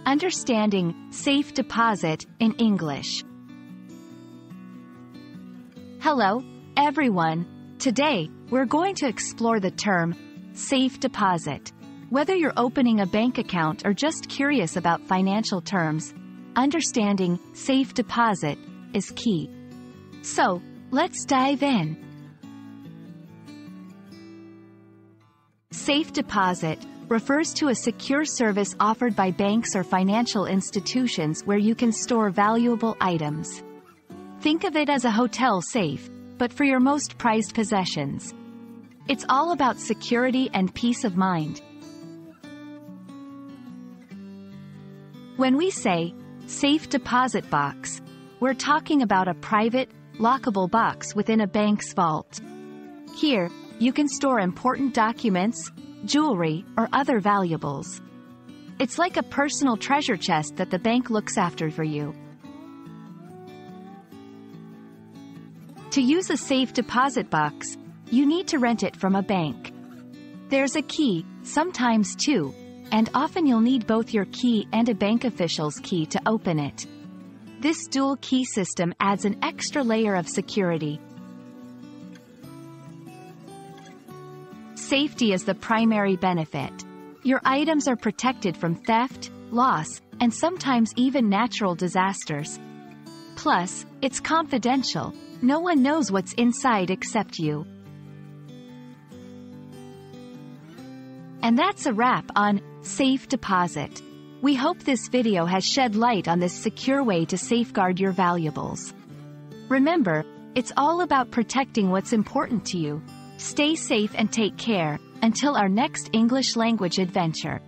Understanding safe deposit in English. Hello, everyone. Today, we're going to explore the term safe deposit. Whether you're opening a bank account or just curious about financial terms, understanding safe deposit is key. So, let's dive in. Safe deposit refers to a secure service offered by banks or financial institutions where you can store valuable items. Think of it as a hotel safe, but for your most prized possessions. It's all about security and peace of mind. When we say safe deposit box, we're talking about a private, lockable box within a bank's vault. Here, you can store important documents, jewelry, or other valuables. It's like a personal treasure chest that the bank looks after for you. To use a safe deposit box, you need to rent it from a bank. There's a key, sometimes two, and often you'll need both your key and a bank official's key to open it. This dual key system adds an extra layer of security. Safety is the primary benefit. Your items are protected from theft, loss, and sometimes even natural disasters. Plus, it's confidential. No one knows what's inside except you. And that's a wrap on safe deposit. We hope this video has shed light on this secure way to safeguard your valuables. Remember, it's all about protecting what's important to you. Stay safe and take care, until our next English language adventure.